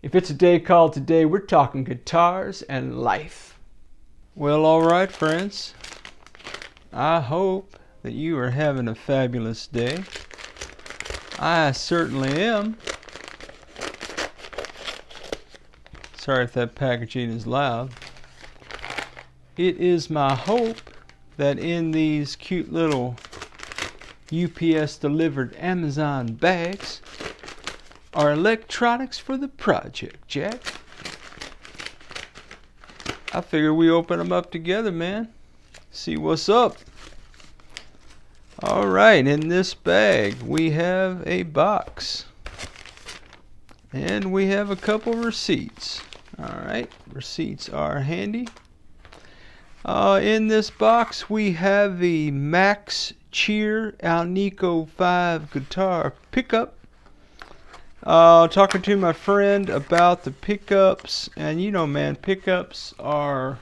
If it's a day called today, we're talking guitars and life. Well, alright friends, I hope that you are having a fabulous day. I certainly am. Sorry if that packaging is loud. It is my hope that in these cute little UPS delivered Amazon bags are electronics for the project, Jack. I figure we open them up together, man. See what's up. Alright, in this bag we have a box. And we have a couple receipts. Alright, receipts are handy. In this box we have the MAXCHEER Alnico 5 guitar pickup. Talking to my friend about the pickups, and you know, man, pickups are,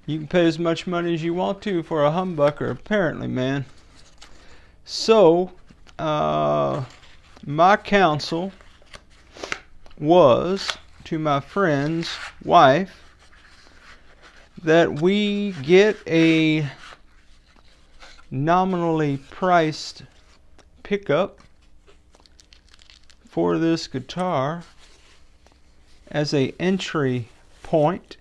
you can pay as much money as you want to for a humbucker, apparently, man. So my counsel was to my friend's wife that we get a nominally priced pickup for this guitar as a entry point,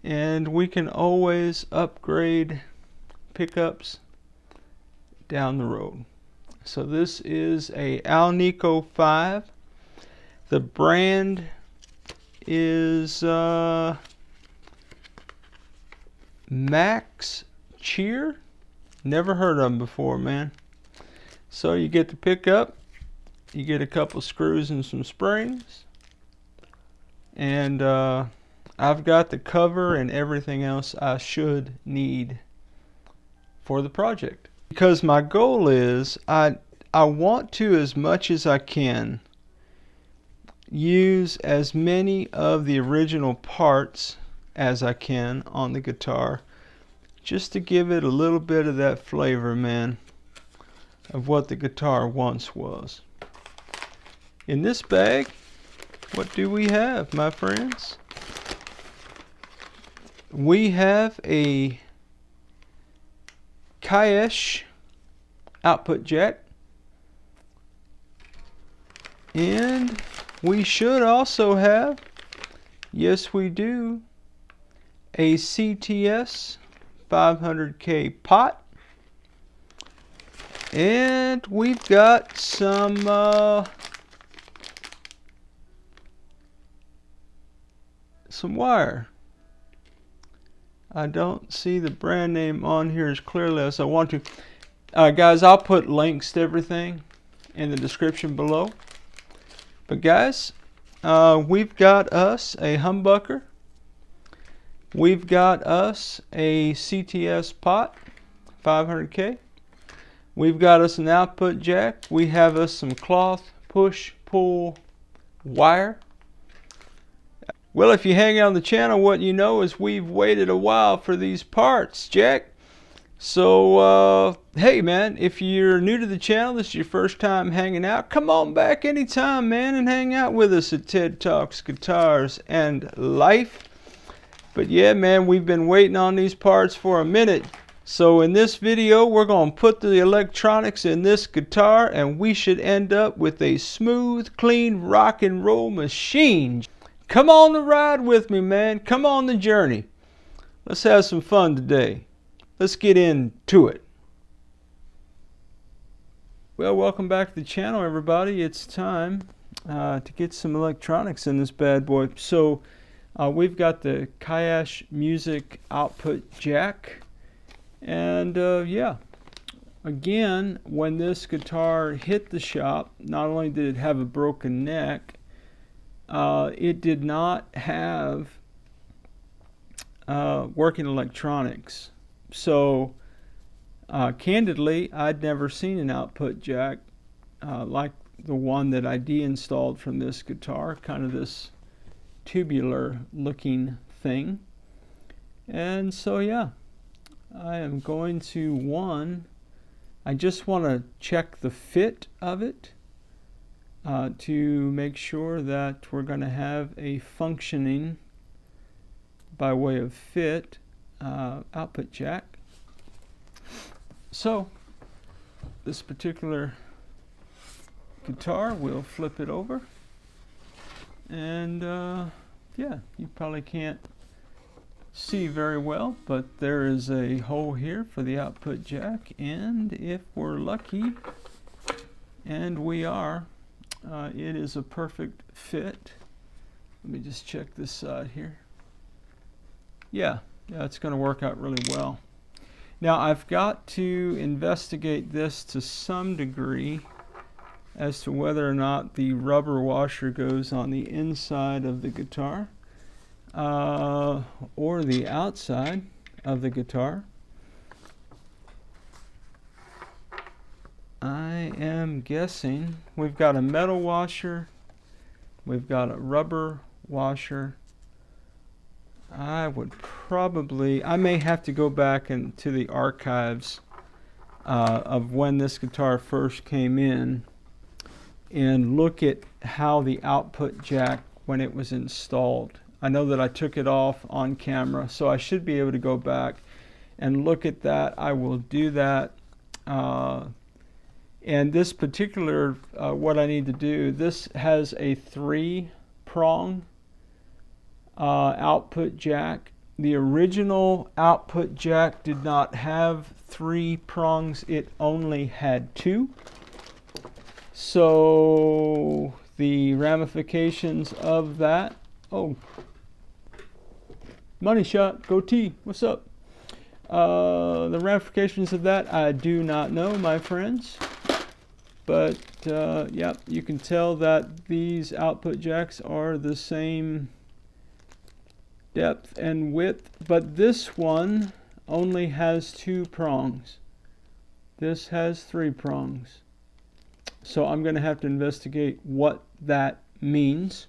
and we can always upgrade pickups down the road. So this is a Alnico 5. The brand is MAXCHEER. Never heard of them before, man. So you get the pickup, you get a couple screws and some springs, and I've got the cover and everything else I should need for the project. Because my goal is I want to, as much as I can, use as many of the original parts as I can on the guitar, just to give it a little bit of that flavor, man, of what the guitar once was. In this bag, what do we have, my friends? We have a KAISH output jack, and we should also have, yes we do, a CTS 500K pot, and we've got some wire. I don't see the brand name on here as clearly as I want to. Guys, I'll put links to everything in the description below. But guys, we've got us a humbucker. We've got us a CTS pot, 500K. We've got us an output jack. We have us some cloth push-pull wire. Well, if you hang out on the channel, what you know is we've waited a while for these parts, Jack. So, hey man, if you're new to the channel, this is your first time hanging out, come on back anytime, man, and hang out with us at Ted Talks Guitars and Life. But yeah, man, we've been waiting on these parts for a minute. So in this video, we're going to put the electronics in this guitar, and we should end up with a smooth, clean rock and roll machine. Come on the ride with me, man. Come on the journey. Let's have some fun today. Let's get into it. Well, welcome back to the channel, everybody. It's time to get some electronics in this bad boy. So we've got the KAISH music output jack. And yeah, again, when this guitar hit the shop, not only did it have a broken neck, it did not have working electronics. So candidly, I'd never seen an output jack like the one that I de-installed from this guitar, kind of this tubular looking thing. And so yeah, I am going to, I just want to check the fit of it. to make sure that we're going to have a functioning, by way of fit, output jack. So this particular guitar, we'll flip it over, and yeah, you probably can't see very well, but there is a hole here for the output jack, and if we're lucky, and we are, it is a perfect fit. Let me just check this side here. Yeah, it's going to work out really well. Now I've got to investigate this to some degree as to whether or not the rubber washer goes on the inside of the guitar or the outside of the guitar. I am guessing we've got a metal washer, we've got a rubber washer. I may have to go back into the archives of when this guitar first came in and look at how the output jack, when it was installed. I know that I took it off on camera, so I should be able to go back and look at that. I will do that. And this particular, what I need to do, this has a 3-prong output jack. The original output jack did not have 3 prongs, it only had 2. So the ramifications of that, oh, money shot, goatee, what's up? The ramifications of that I do not know, my friends. But yeah, you can tell that these output jacks are the same depth and width, but this one only has 2 prongs. This has 3 prongs. So I'm going to have to investigate what that means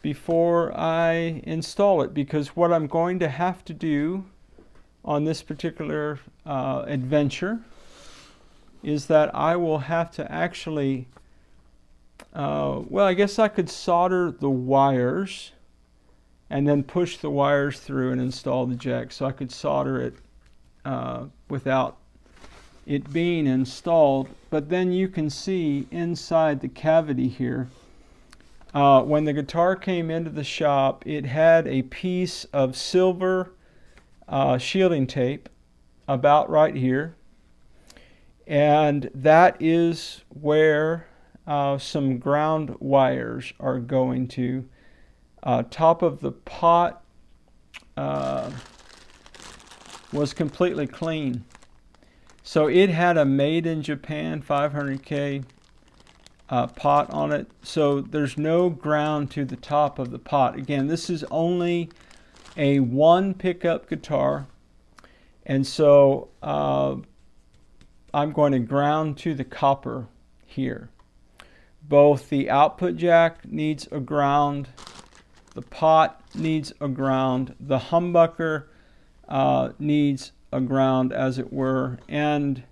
before I install it, because what I'm going to have to do on this particular adventure is that I will have to actually, well, I guess I could solder the wires and then push the wires through and install the jack. So I could solder it without it being installed. But then you can see inside the cavity here, when the guitar came into the shop, it had a piece of silver shielding tape about right here. And that is where some ground wires are going to. Top of the pot was completely clean. So it had a made in Japan 500K pot on it. So there's no ground to the top of the pot. Again, this is only a 1 pickup guitar. And so I'm going to ground to the copper here. Both the output jack needs a ground, the pot needs a ground, the humbucker needs a ground, as it were, and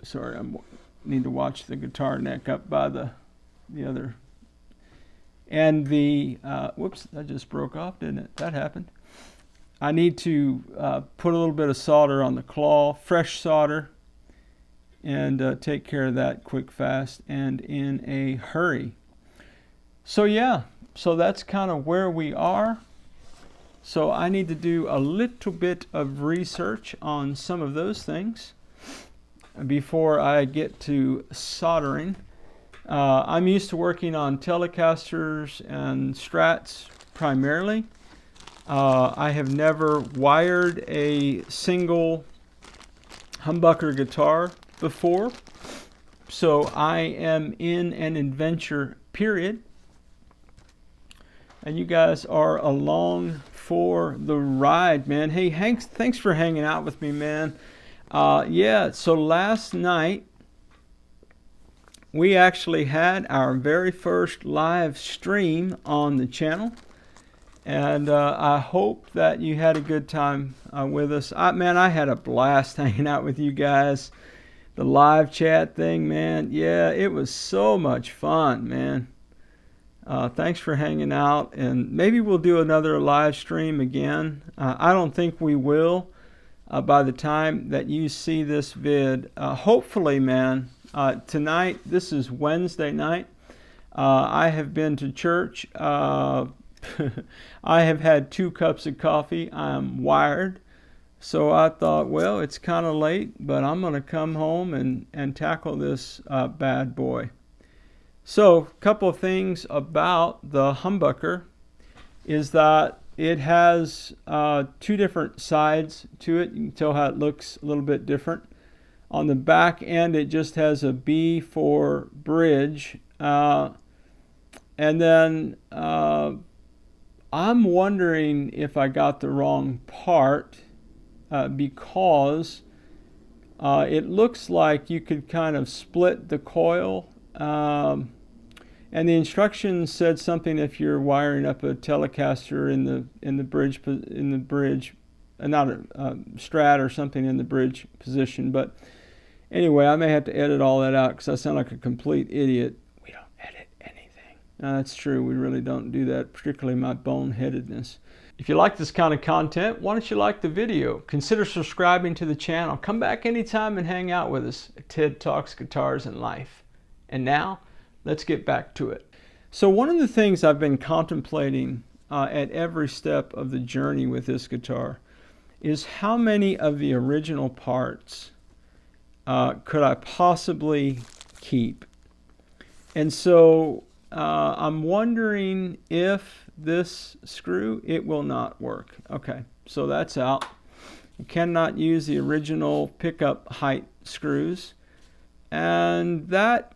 sorry, I need to watch the guitar neck up by the other, and the whoops, that just broke off, didn't it? That happened. I need to put a little bit of solder on the claw, fresh solder, and take care of that quick, fast, and in a hurry. So yeah, so that's kind of where we are. So I need to do a little bit of research on some of those things before I get to soldering. I'm used to working on Telecasters and Strats primarily. I have never wired a single humbucker guitar before, so I am in an adventure period, and you guys are along for the ride, man. Hey, Hank, thanks for hanging out with me, man. Yeah, so last night we actually had our very first live stream on the channel. And I hope that you had a good time with us. Man, I had a blast hanging out with you guys. the live chat thing, man. Yeah, it was so much fun, man. Thanks for hanging out, and maybe we'll do another live stream again. I don't think we will by the time that you see this vid. Hopefully, man, tonight, this is Wednesday night. I have been to church. I have had 2 cups of coffee. I'm wired. So I thought, well, it's kind of late, but I'm going to come home and tackle this bad boy. So a couple of things about the humbucker is that it has 2 different sides to it. You can tell how it looks a little bit different. On the back end, it just has a B for bridge. And then I'm wondering if I got the wrong part because it looks like you could kind of split the coil. And the instructions said something if you're wiring up a Telecaster in the bridge, not a Strat or something in the bridge position. But anyway, I may have to edit all that out because I sound like a complete idiot. We don't edit anything. No, that's true. We really don't do that, particularly my boneheadedness. If you like this kind of content, why don't you like the video? Consider subscribing to the channel. Come back anytime and hang out with us at Ted Talks Guitars and Life. And now, let's get back to it. So one of the things I've been contemplating at every step of the journey with this guitar is how many of the original parts could I possibly keep? And so I'm wondering if this screw, it will not work. Okay, so that's out. You cannot use the original pickup height screws. And that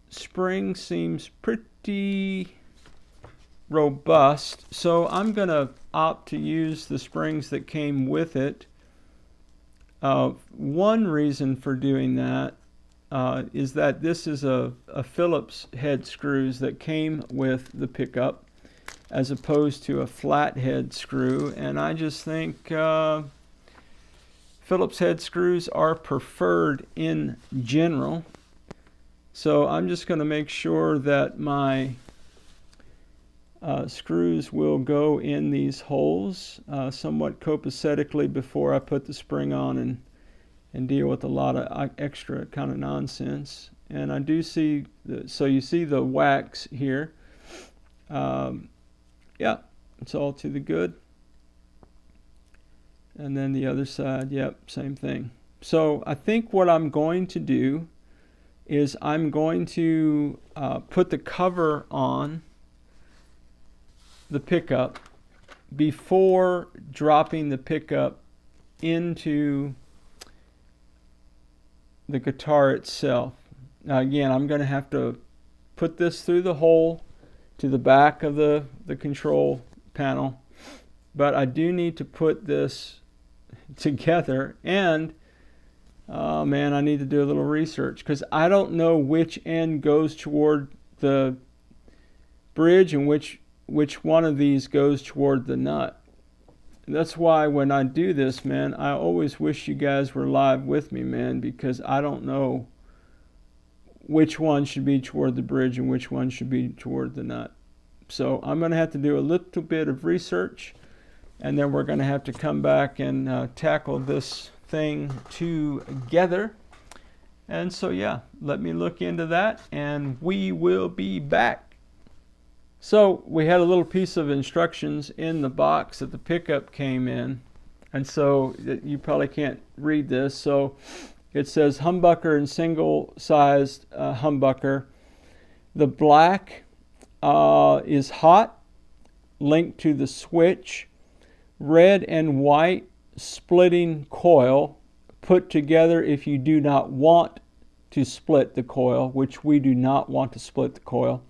spring seems pretty robust, so I'm going to opt to use the springs that came with it. One reason for doing that is that this is a Phillips head screws that came with the pickup as opposed to a flat head screw, and I just think Phillips head screws are preferred in general. So I'm just going to make sure that my screws will go in these holes somewhat copacetically before I put the spring on and deal with a lot of extra kind of nonsense. And I do see, so you see the wax here. Yeah, it's all to the good. And then the other side, yep, same thing. So I think what I'm going to do is I'm going to put the cover on the pickup before dropping the pickup into the guitar itself. Now again, I'm going to have to put this through the hole to the back of the control panel, but I do need to put this together, and oh man, I need to do a little research because I don't know which end goes toward the bridge and which one of these goes toward the nut. That's why when I do this, man, I always wish you guys were live with me, man, because I don't know which one should be toward the bridge and which one should be toward the nut. So I'm going to have to do a little bit of research, and then we're going to have to come back and tackle this thing together. And so yeah, let me look into that and we will be back. So we had a little piece of instructions in the box that the pickup came in, and so you probably can't read this. So it says humbucker and single sized humbucker. The black is hot, linked to the switch. Red and white splitting coil, put together if you do not want to split the coil, which we do not want to split the coil.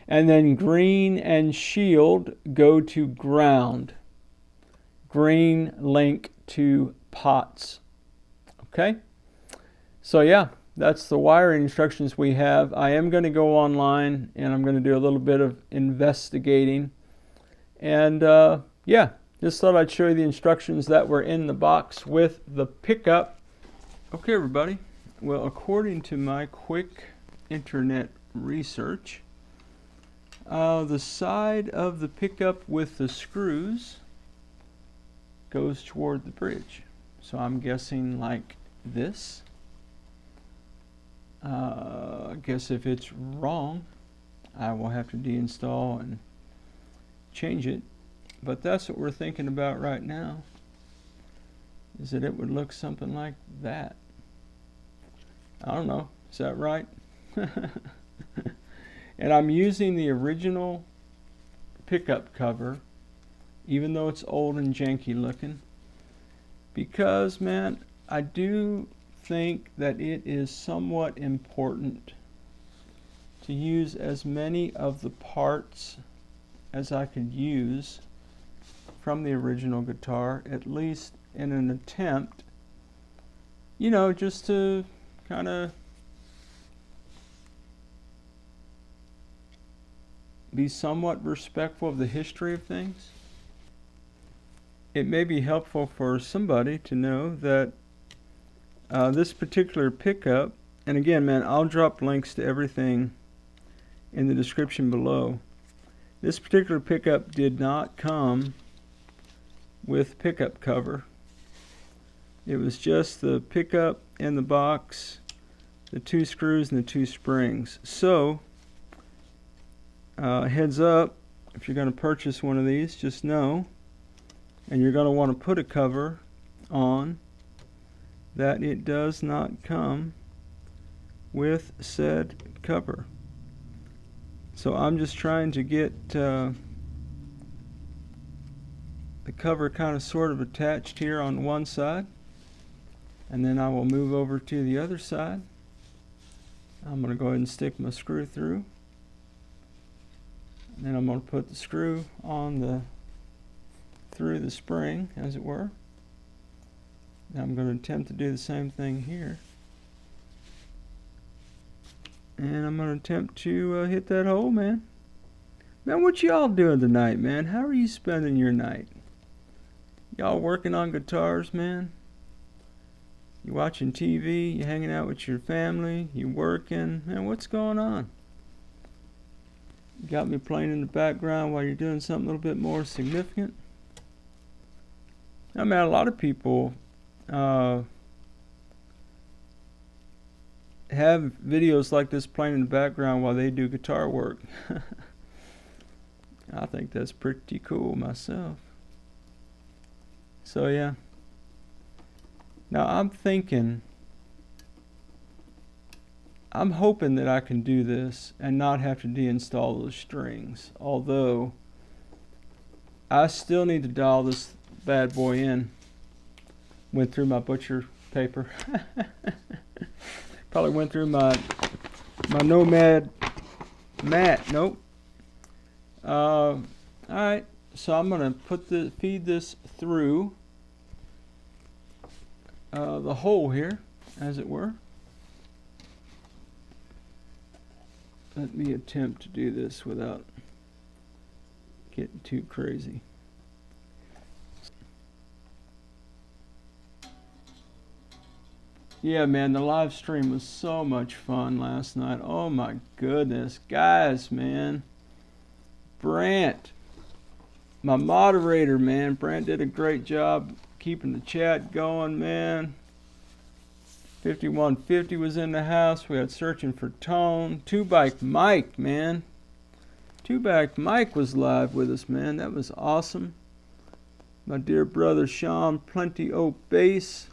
And then green and shield go to ground. Green link to pots. Okay? So yeah, that's the wiring instructions we have. I am going to go online and I'm going to do a little bit of investigating. And yeah, just thought I'd show you the instructions that were in the box with the pickup. Okay, everybody, Well, according to my quick internet research, the side of the pickup with the screws goes toward the bridge. So I'm guessing like this. I guess if it's wrong, I will have to deinstall and change it. But that's what we're thinking about right now, is that it would look something like that. I don't know, is that right? And I'm using the original pickup cover, even though it's old and janky looking, because, man, I do think that it is somewhat important to use as many of the parts as I could use from the original guitar, at least in an attempt, you know, just to kind of be somewhat respectful of the history of things. It may be helpful for somebody to know that this particular pickup, and again, man, I'll drop links to everything in the description below. This particular pickup did not come with pickup cover. It was just the pickup in the box, the 2 screws and the 2 springs. So, heads up, if you're going to purchase one of these, just know, and you're going to want to put a cover on, that it does not come with said cover. So I'm just trying to get the cover kind of sort of attached here on one side, and then I will move over to the other side. I'm going to go ahead and stick my screw through, and then I'm going to put the screw on through the spring, as it were. Now I'm going to attempt to do the same thing here, and I'm going to attempt to hit that hole, man. Man, what y'all doing tonight, man? How are you spending your night? Y'all working on guitars, man? You watching TV? You hanging out with your family? You working? Man, what's going on? You got me playing in the background while you're doing something a little bit more significant? I mean, a lot of people have videos like this playing in the background while they do guitar work. I think that's pretty cool myself. So yeah. Now I'm hoping that I can do this and not have to deinstall those strings. Although I still need to dial this bad boy in. Went through my butcher paper. Probably went through my Nomad mat. Nope. Alright, so I'm gonna feed this through the hole here, as it were. Let me attempt to do this without getting too crazy. Yeah, man, the live stream was so much fun last night. Oh my goodness, guys, man. Brant, my moderator, man. Brant did a great job keeping the chat going, man. 5150 was in the house. We had Searching for Tone. Two Bike Mike, man. Two Bike Mike was live with us, man. That was awesome. My dear brother Sean, Plenty O Bass.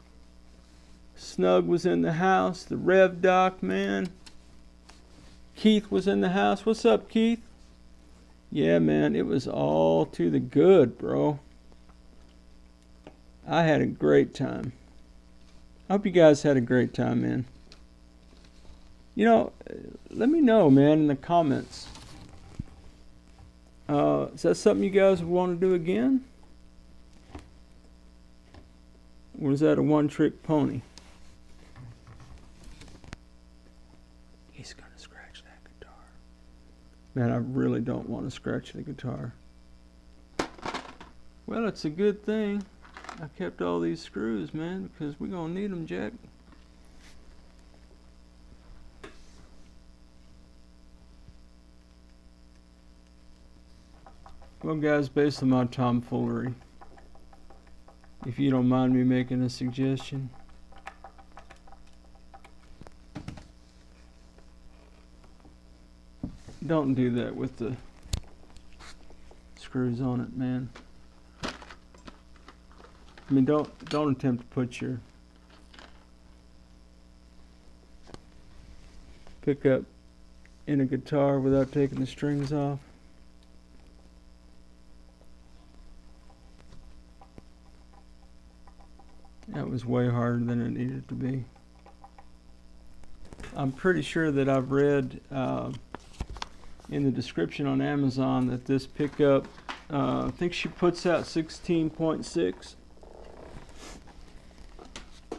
Snug was in the house. The Rev Doc, man. Keith was in the house. What's up, Keith? Yeah, man, it was all to the good, bro. I had a great time. I hope you guys had a great time, man. You know, let me know, man, in the comments. Is that something you guys want to do again? Or is that a one-trick pony? He's going to scratch that guitar. Man, I really don't want to scratch the guitar. Well, it's a good thing I kept all these screws, man, because we're going to need them, Jack. Well guys, based on my tomfoolery, if you don't mind me making a suggestion, don't do that with the screws on it, man. I mean, don't attempt to put your pickup in a guitar without taking the strings off. That was way harder than it needed to be. I'm pretty sure that I've read in the description on Amazon that this pickup, I think she puts out 16.6.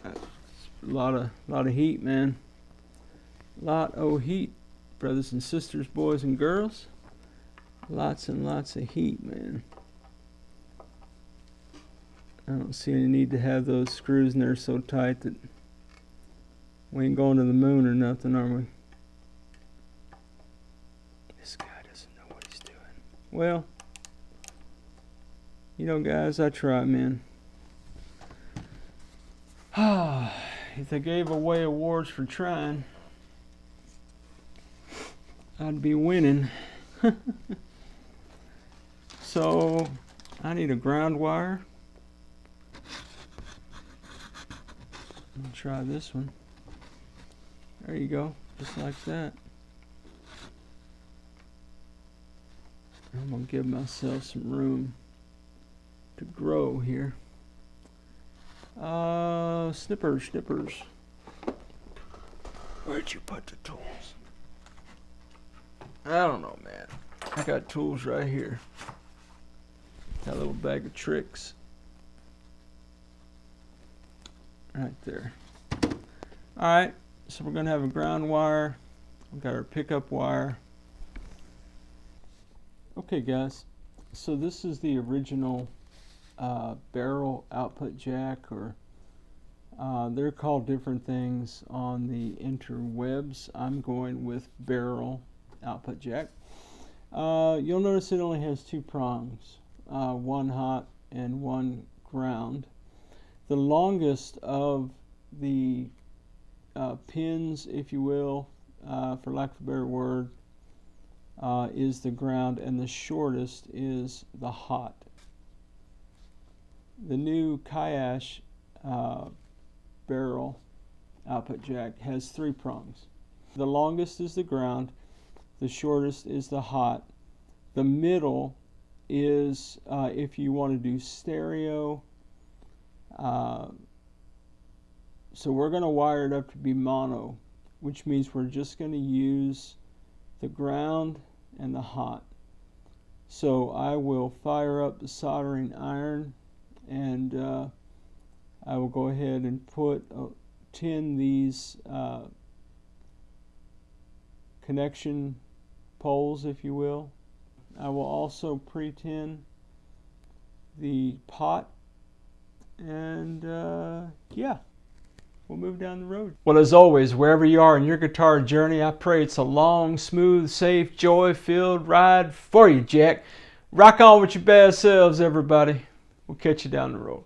That's a lot of heat, man. Lot of heat, brothers and sisters, boys and girls. Lots and lots of heat, man. I don't see any need to have those screws in there so tight that we ain't going to the moon or nothing, are we? This guy doesn't know what he's doing. Well, you know, guys, I try, man. If they gave away awards for trying, I'd be winning. So, I need a ground wire. I'll try this one. There you go, just like that. I'm gonna give myself some room to grow here. Snippers. Where'd you put the tools? I don't know, man. I got tools right here. Got a little bag of tricks. Right there. Alright, so we're going to have a ground wire. We've got our pickup wire. Okay guys, so this is the original barrel output jack, or they're called different things on the interwebs. I'm going with barrel output jack. You'll notice it only has two prongs, one hot and one ground. The longest of the pins, if you will, for lack of a better word, is the ground, and the shortest is the hot. The new KAISH barrel output jack has three prongs. The longest is the ground, the shortest is the hot. The middle is if you want to do stereo. So we're going to wire it up to be mono, which means we're just going to use the ground and the hot. So I will fire up the soldering iron, and I will go ahead and tin these connection poles, if you will. I will also pre-tin the pot, and yeah, we'll move down the road. Well, as always, wherever you are in your guitar journey, I pray it's a long, smooth, safe, joy-filled ride for you, Jack. Rock on with your bad selves, everybody. We'll catch you down the road.